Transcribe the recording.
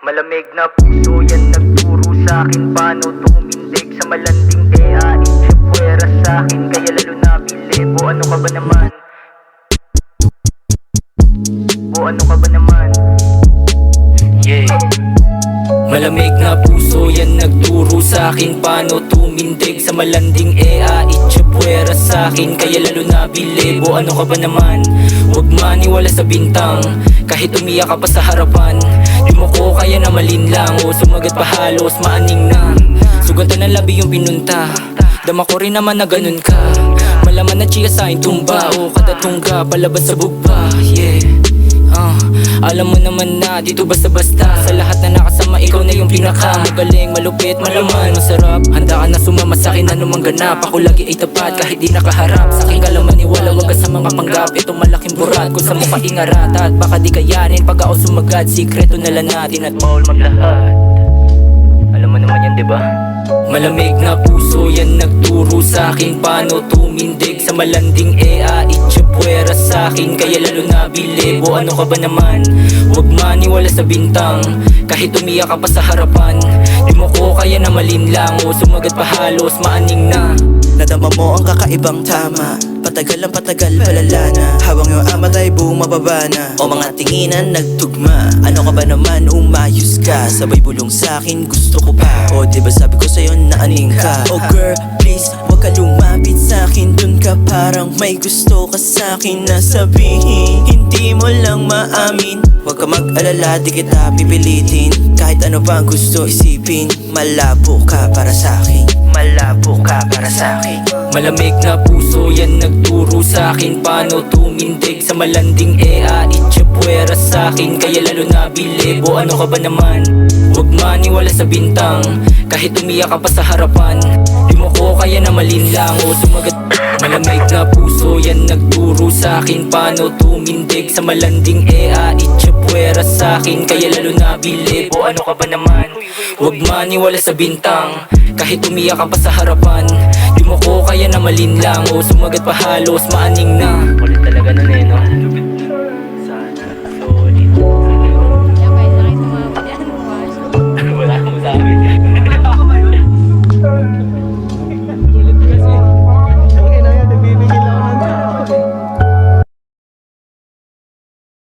Malamig na puso yan nagturo sa'kin paano tumindig sa malanding Ipwera sa'kin kaya lalo na bilib. O ano ka ba naman? O ano ka ba naman? Yeah. Malamig na puso yan nagturo sa'kin paano tumindig sa malanding Ipwera sa'kin kaya lalo na bilib. O ano ka ba naman? Huwag maniwala sa bintang kahit umiyak ka pa sa harapan. Di mo ko kaya na malinlang o sumagat pa halos maaning na. Sugatan ng labi yung pinunta, dama ko rin naman na ganun ka. Malaman na chiya sa'kin tumba o katatungga palabas sa bugba. Yeah. Alam mo naman na dito basta-basta sa lahat na nakasama ikaw na yung pinaka magaling, malupit, malaman, masarap. Handa ka na sumama sa'kin anumang ganap. Ako lagi ay tapat kahit di nakaharap. Sa'kin ka lang maniwala, wag ka sa mga panggap. Itong malaking burat kung sa mukha ingarat. At baka di kayanin pag ako sumagad. Sikreto na lang natin at bawal maglahat. Alam mo naman yan, diba? Malamig na puso yan nagturo sa'kin paano tumindig sa malanding Ipwera sa'kin kaya lalo na bilib. O ano ka ba naman? Huwag maniwala sa bintang kahit umiyak ka pa sa harapan. Di mo ko kaya na malinlang o sumagat pa halos maaning na. Nadama mo ang kakaibang tama, patagal ang patagal palala na. Hawang yung amat ay bumababa na, o mga tinginan nagtugma. Ano ka ba naman, umayos ka, sabay bulong sa'kin gusto ko pa. O diba sabi ko sa'yo na aning ka. Oh girl, please, wag ka lumapit sa'kin. Dun ka parang may gusto ka sa'kin na sabihin. Hindi mo lang maamin. Wag ka mag-alala, di kita pipilitin. Kahit ano pa ang gusto isipin, malabo ka para sa'kin. Malabo ka para sa'kin. Malamig na puso yan nagturo sa'kin paano tumindig sa malanding Ipwera sa'kin kaya lalo na bilib. O ano ka ba naman? Huwag maniwala sa bintang kahit umiyak ka pa sa harapan. Di mo ko kaya na malinlang o sumagat. Malamig na puso yan nagturo sa'kin paano tumindig sa malanding Ipwera sa'kin kaya lalo na bilib. O ano ka ba naman? Huwag maniwala sa bintang kahit umiyak ka pa sa harapan. Di mo ko kaya na malinlang o sumagat pa halos maaning na. Kulit talaga nun no?